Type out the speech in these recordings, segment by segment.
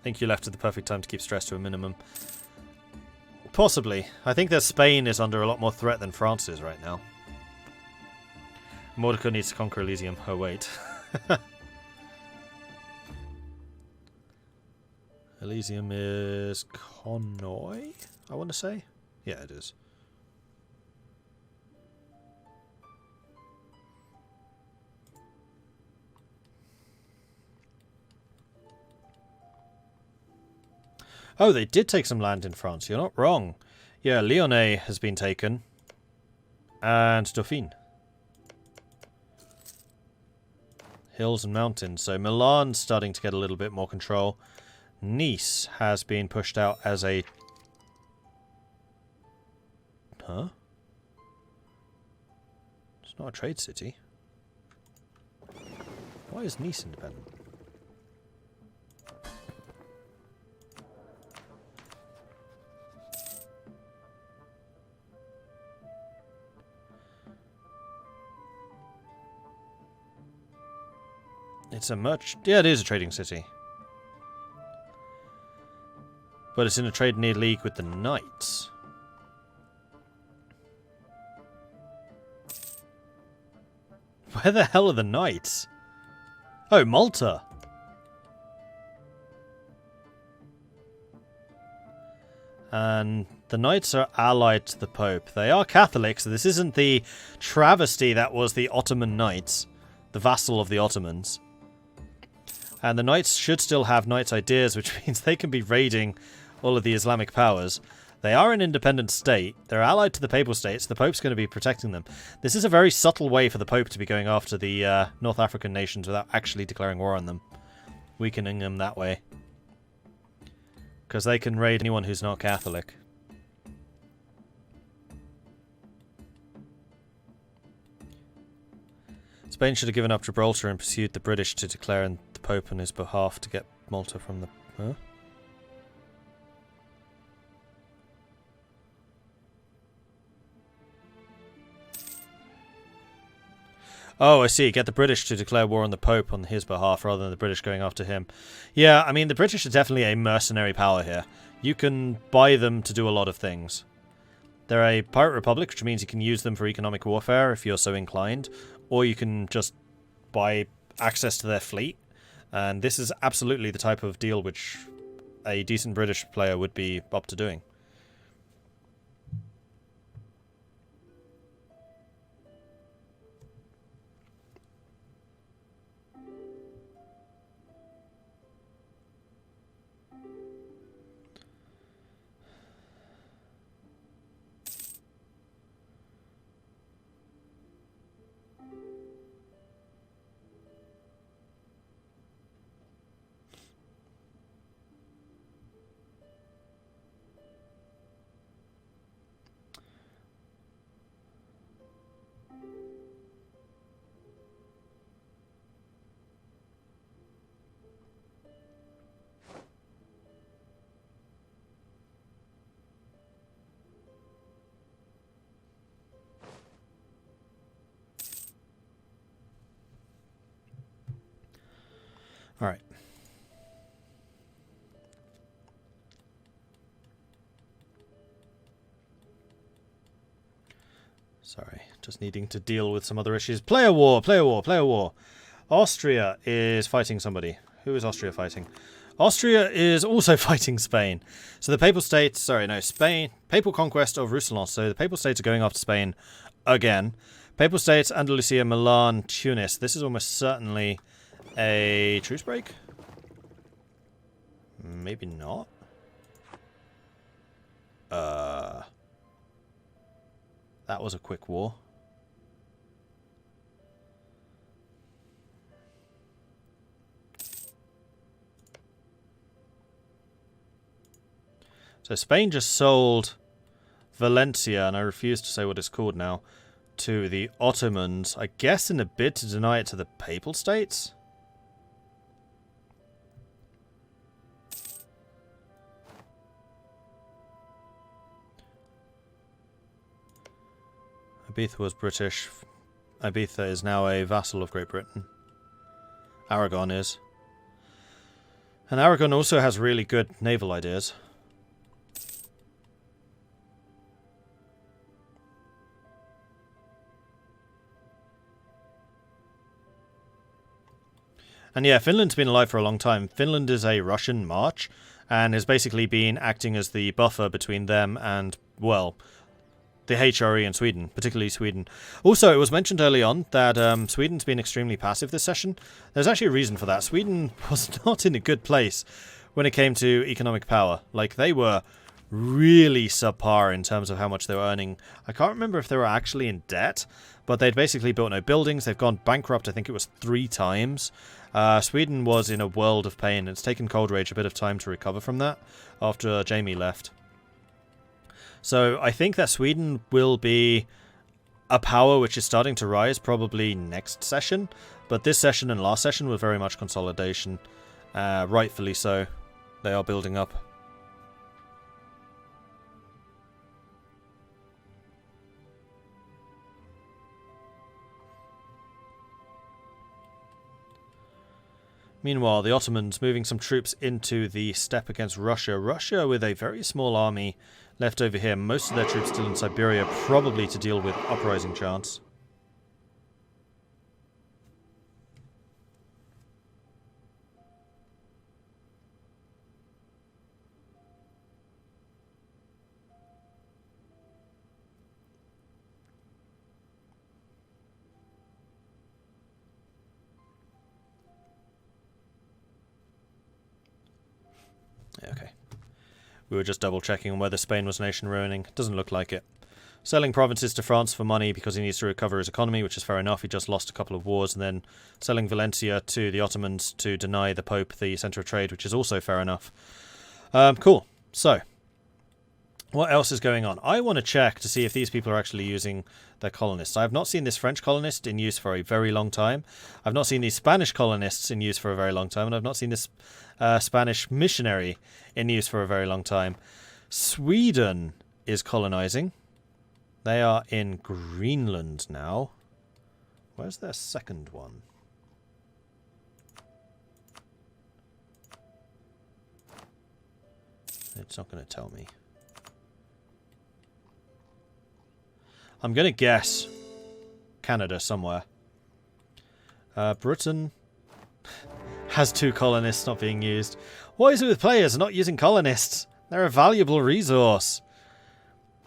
think you left at the perfect time to keep stress to a minimum. Possibly. I think that Spain is under a lot more threat than France is right now. Mordecai needs to conquer Elysium. Oh, wait. Elysium is Conoy, I want to say. Yeah, it is. Oh, they did take some land in France. You're not wrong. Yeah, Lyonnais has been taken. And Dauphine. Hills and mountains. So Milan's starting to get a little bit more control. Nice has been pushed out as a... Huh? It's not a trade city. Why is Nice independent? It's a yeah, it is a trading city. But it's in a trade near league with the Knights. Where the hell are the Knights? Oh, Malta. And the Knights are allied to the Pope. They are Catholic, so this isn't the travesty that was the Ottoman Knights, the vassal of the Ottomans. And the Knights should still have Knights' ideas, which means they can be raiding all of the Islamic powers. They are an independent state. They're allied to the Papal States. The Pope's going to be protecting them. This is a very subtle way for the Pope to be going after the North African nations without actually declaring war on them. Weakening them that way. Because they can raid anyone who's not Catholic. Spain should have given up Gibraltar and pursued the British to declare the Pope on his behalf to get Malta from the... Huh? Oh, I see. Get the British to declare war on the Pope on his behalf rather than the British going after him. Yeah, I mean, the British are definitely a mercenary power here. You can buy them to do a lot of things. They're a pirate republic, which means you can use them for economic warfare if you're so inclined. Or you can just buy access to their fleet. And this is absolutely the type of deal which a decent British player would be up to doing. Alright. Sorry, just needing to deal with some other issues. Player war, player war, player war. Austria is fighting somebody. Who is Austria fighting? Austria is also fighting Spain. So the Papal States, sorry, no, Spain, Papal Conquest of Roussillon. So the Papal States are going after Spain again. Papal States, Andalusia, Milan, Tunis. This is almost certainly a truce break. Maybe not. That was a quick war. So Spain just sold Valencia, and I refuse to say what it's called now, to the Ottomans, I guess in a bid to deny it to the Papal States? Ibiza was British. Ibiza is now a vassal of Great Britain. Aragon is. And Aragon also has really good naval ideas. And yeah, Finland's been alive for a long time. Finland is a Russian march and has basically been acting as the buffer between them and, well, the HRE and Sweden, particularly Sweden. Also, it was mentioned early on that Sweden's been extremely passive this session. There's actually a reason for that. Sweden was not in a good place when it came to economic power. Like, they were really subpar in terms of how much they were earning. I can't remember if they were actually in debt, but they'd basically built no buildings. They've gone bankrupt, I think it was 3 times. Sweden was in a world of pain. It's taken Cold Rage a bit of time to recover from that after Jamie left. So I think that Sweden will be a power which is starting to rise probably next session. But this session and last session were very much consolidation. Rightfully so. They are building up. Meanwhile, the Ottomans moving some troops into the steppe against Russia. Russia with a very small army left over here. Most of their troops still in Siberia, probably to deal with uprising chance. Okay. We were just double checking on whether Spain was nation ruining. Doesn't look like it. Selling provinces to France for money because he needs to recover his economy, which is fair enough. He just lost a couple of wars. And then selling Valencia to the Ottomans to deny the Pope the centre of trade, which is also fair enough. Cool. So, what else is going on? I want to check to see if these people are actually using their colonists. I have not seen this French colonist in use for a very long time. I've not seen these Spanish colonists in use for a very long time. And I've not seen this Spanish missionary in use for a very long time. Sweden is colonizing. They are in Greenland now. Where's their second one? It's not going to tell me. I'm going to guess Canada somewhere. Britain has 2 colonists not being used. What is it with players not using colonists? They're a valuable resource.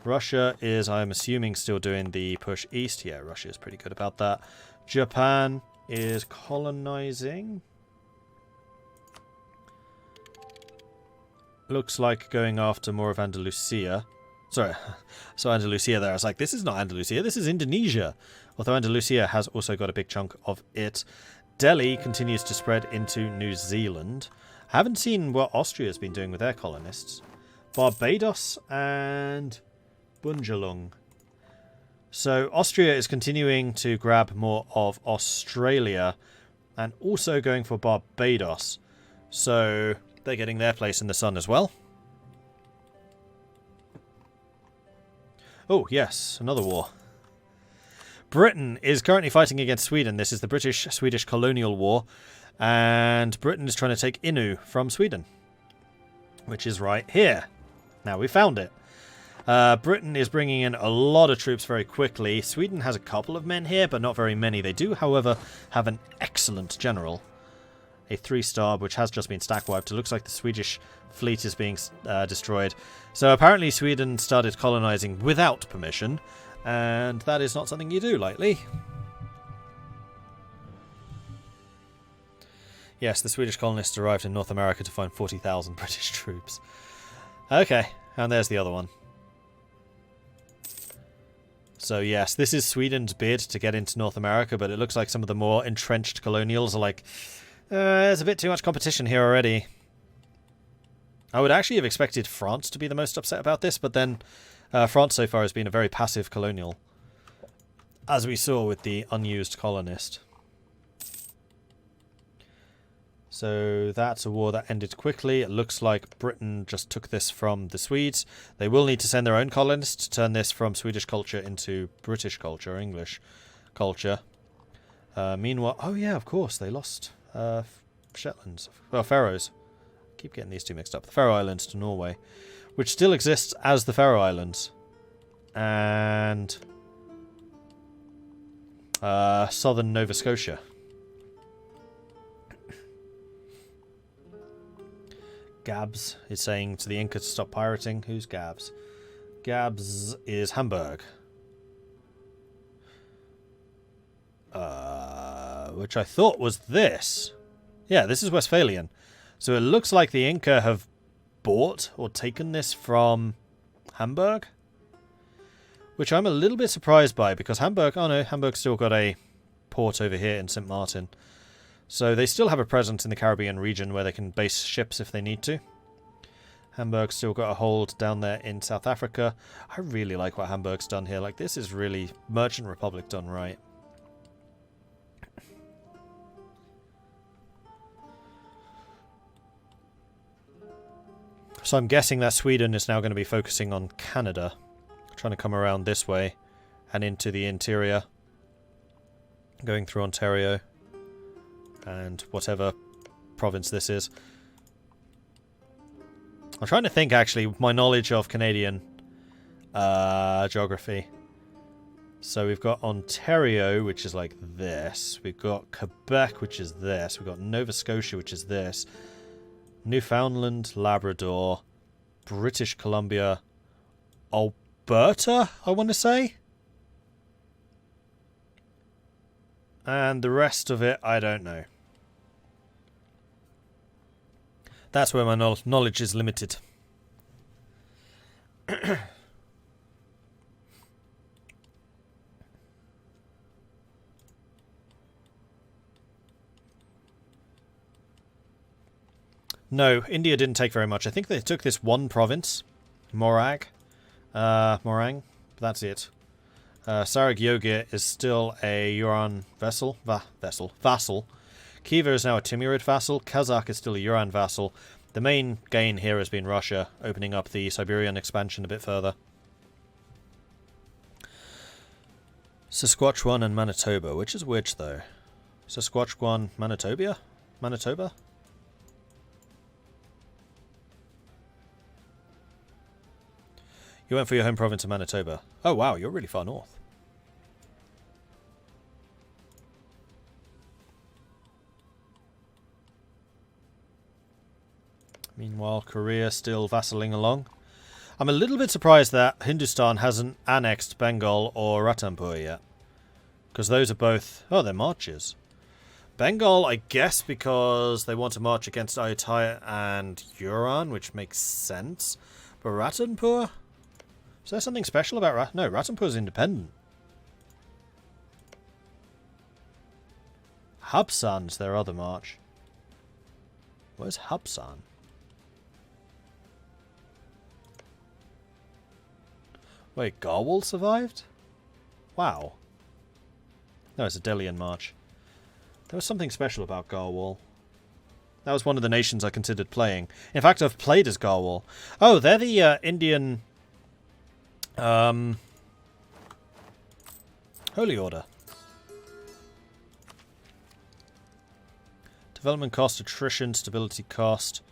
Russia is, I'm assuming, still doing the push east. Yeah, Russia is pretty good about that. Japan is colonizing. Looks like going after more of Andalusia. Sorry, so Andalusia there. I was like, this is not Andalusia, this is Indonesia. Although Andalusia has also got a big chunk of it. Delhi continues to spread into New Zealand. I haven't seen what Austria's been doing with their colonists. Barbados and Bunjalung. So Austria is continuing to grab more of Australia and also going for Barbados. So they're getting their place in the sun as well. Oh, yes, another war. Britain is currently fighting against Sweden. This is the British-Swedish colonial war. And Britain is trying to take Innu from Sweden. Which is right here. Now we found it. Britain is bringing in a lot of troops very quickly. Sweden has a couple of men here, but not very many. They do, however, have an excellent general. A 3-star, which has just been stack wiped. It looks like the Swedish fleet is being destroyed. So apparently Sweden started colonizing without permission, and that is not something you do lightly. Yes, the Swedish colonists arrived in North America to find 40,000 British troops. Okay, and there's the other one. So yes, this is Sweden's bid to get into North America, but it looks like some of the more entrenched colonials are like, there's a bit too much competition here already. I would actually have expected France to be the most upset about this, but then France so far has been a very passive colonial, as we saw with the unused colonist. So that's a war that ended quickly. It looks like Britain just took this from the Swedes. They will need to send their own colonists to turn this from Swedish culture into British culture, English culture. Meanwhile, oh yeah, of course, they lost Shetlands. Well, Faroes. keep getting these two mixed up. The Faroe Islands to Norway, which still exists as the Faroe Islands. And southern Nova Scotia. Gabs is saying to the Inca to stop pirating. Who's Gabs? Gabs is Hamburg. Which I thought was this. Yeah, this is Westphalian. So it looks like the Inca have bought or taken this from Hamburg. Which I'm a little bit surprised by, because Hamburg... Oh no, Hamburg's still got a port over here in St. Martin. So they still have a presence in the Caribbean region where they can base ships if they need to. Hamburg's still got a hold down there in South Africa. I really like what Hamburg's done here. Like, this is really Merchant Republic done right. So I'm guessing that Sweden is now going to be focusing on Canada. Trying to come around this way and into the interior. Going through Ontario. And whatever province this is. I'm trying to think, actually, my knowledge of Canadian geography. So we've got Ontario, which is like this. We've got Quebec, which is this. We've got Nova Scotia, which is this. Newfoundland, Labrador, British Columbia, Alberta, I want to say. And the rest of it, I don't know. That's where my knowledge is limited. No, India didn't take very much. I think they took this one province, Morang. That's it. Saragyogir is still a Uran vassal. Khiva is now a Timurid vassal. Kazakh is still a Uran vassal. The main gain here has been Russia, opening up the Siberian expansion a bit further. Saskatchewan and Manitoba. Which is which, though? Saskatchewan, Manitoba? Manitoba? You went for your home province of Manitoba. Oh, wow, you're really far north. Meanwhile, Korea still vassalling along. I'm a little bit surprised that Hindustan hasn't annexed Bengal or Ranthambore yet. Because those are both... Oh, they're marches. Bengal, I guess, because they want to march against Ayutthaya and Uran, which makes sense. But Ranthambore? Is there something special about No, Ranthambore is independent. Habsan's their other march. Where's Habsan? Wait, Garwal survived? Wow. No, it's a Delian march. There was something special about Garwal. That was one of the nations I considered playing. In fact, I've played as Garwal. Oh, they're the Indian... Holy Order. Development cost, attrition, stability cost,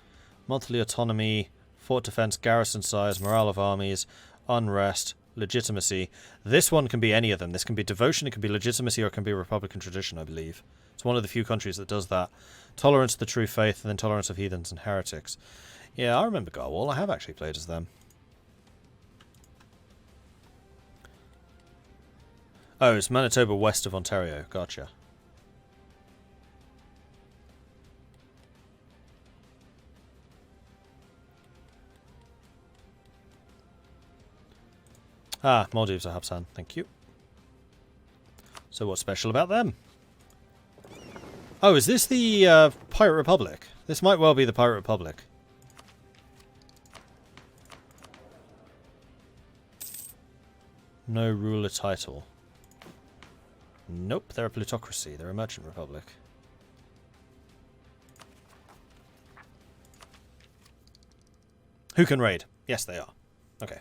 monthly autonomy, fort defense, garrison size, morale of armies, unrest, legitimacy. This one can be any of them. This can be devotion, it can be legitimacy, or it can be republican tradition, I believe. It's one of the few countries that does that. Tolerance of the true faith, and then tolerance of heathens and heretics. Yeah, I remember Garwal. I have actually played as them. Oh, it's Manitoba west of Ontario. Gotcha. Ah, Maldives are Habsan. Thank you. So what's special about them? Oh, is this the Pirate Republic? This might well be the Pirate Republic. No ruler title. Nope, they're a plutocracy. They're a merchant republic. Who can raid? Yes, they are. Okay.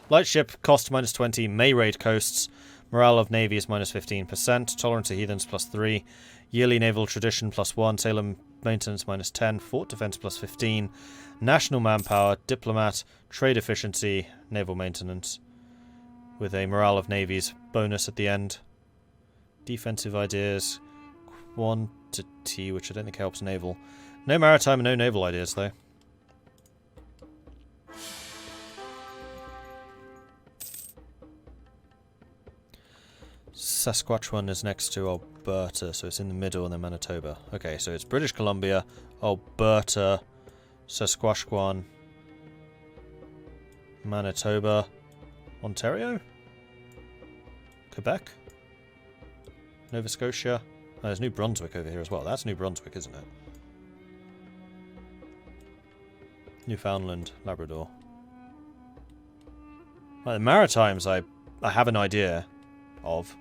Light ship, cost -20, may raid coasts. Morale of Navy is minus 15%. Tolerance to heathens plus 3. Yearly naval tradition plus 1. Sailor maintenance minus 10. Fort defense plus 15. National manpower, diplomat, trade efficiency, naval maintenance. With a morale of navies bonus at the end. Defensive ideas, quantity, which I don't think helps naval. No maritime and no naval ideas, though. Saskatchewan is next to Alberta, so it's in the middle, and then Manitoba. Okay, so it's British Columbia, Alberta, Saskatchewan, Manitoba, Ontario, Quebec, Nova Scotia. Oh, there's New Brunswick over here as well. That's New Brunswick, isn't it? Newfoundland, Labrador. Well, the Maritimes I have an idea of.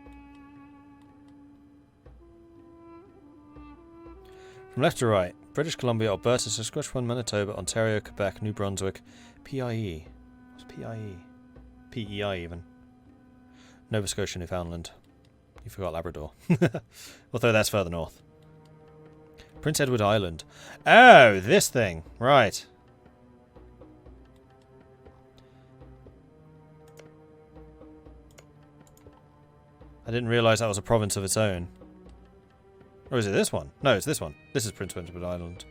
From left to right, British Columbia, Alberta, Saskatchewan, Manitoba, Ontario, Quebec, New Brunswick, PIE. What's PIE? PEI even. Nova Scotia, Newfoundland. You forgot Labrador. Although that's further north. Prince Edward Island. Oh, this thing. Right. I didn't realise that was a province of its own. Or is it this one? No, it's this one. This is Prince Edward Island.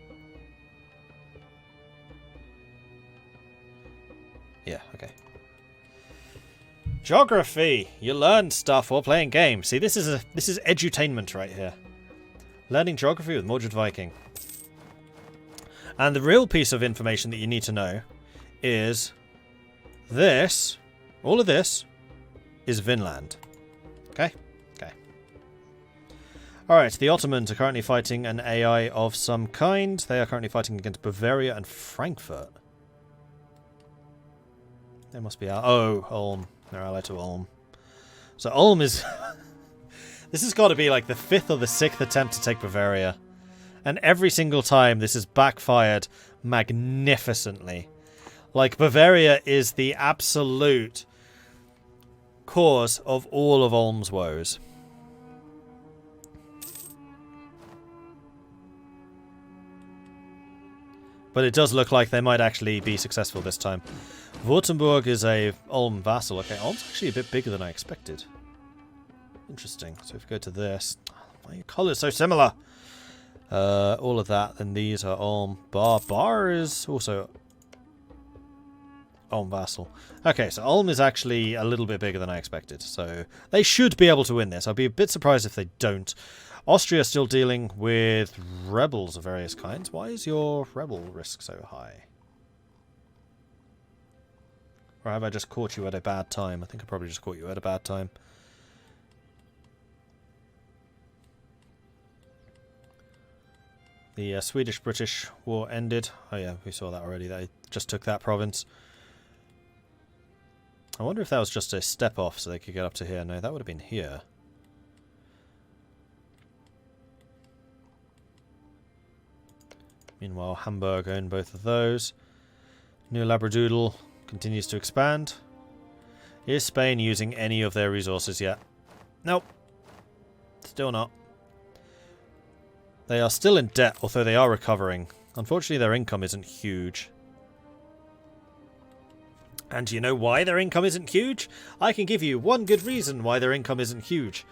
Yeah, okay. Geography! You learn stuff while playing games. See, this is edutainment right here. Learning geography with Mordred Viking. And the real piece of information that you need to know is this, all of this, is Vinland. Okay? Okay. Alright, the Ottomans are currently fighting an AI of some kind. They are currently fighting against Bavaria and Frankfurt. They must be out. Oh, Ulm. They're allied to Ulm. So Ulm is... This has got to be like the 5th or the 6th attempt to take Bavaria. And every single time this has backfired magnificently. Like, Bavaria is the absolute cause of all of Ulm's woes. But it does look like they might actually be successful this time. Württemberg is a Ulm vassal. Okay, Ulm's actually a bit bigger than I expected. Interesting. So if we go to this... Why are your colours so similar? All of that. Then these are Ulm. Bar is also Ulm vassal. Okay, so Ulm is actually a little bit bigger than I expected. So they should be able to win this. I'll be a bit surprised if they don't. Austria still dealing with rebels of various kinds. Why is your rebel risk so high? Or have I just caught you at a bad time? I think I probably just caught you at a bad time. The Swedish-British war ended. Oh yeah, we saw that already. They just took that province. I wonder if that was just a step off so they could get up to here. No, that would have been here. Meanwhile, Hamburg owned both of those. New Labradoodle continues to expand. Is Spain using any of their resources yet? Nope. Still not. They are still in debt, although they are recovering. Unfortunately, their income isn't huge. And do you know why their income isn't huge? I can give you one good reason why their income isn't huge.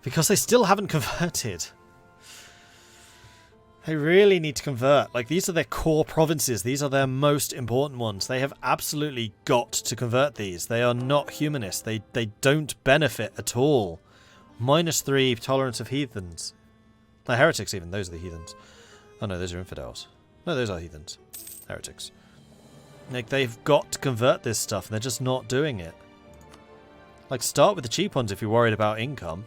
Because they still haven't converted. They really need to convert. Like, these are their core provinces. These are their most important ones. They have absolutely got to convert these. They are not humanist. They don't benefit at all. -3 tolerance of heathens. No, heretics even. Those are the heathens. Oh no, those are infidels. No, those are heathens. Heretics. Like, they've got to convert this stuff, and they're just not doing it. Like, start with the cheap ones if you're worried about income.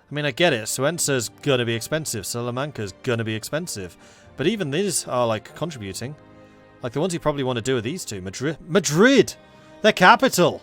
I mean, I get it. Suenza's gonna be expensive. Salamanca's gonna be expensive. But even these are, like, contributing. Like, the ones you probably want to do are these two. Madrid! Their capital!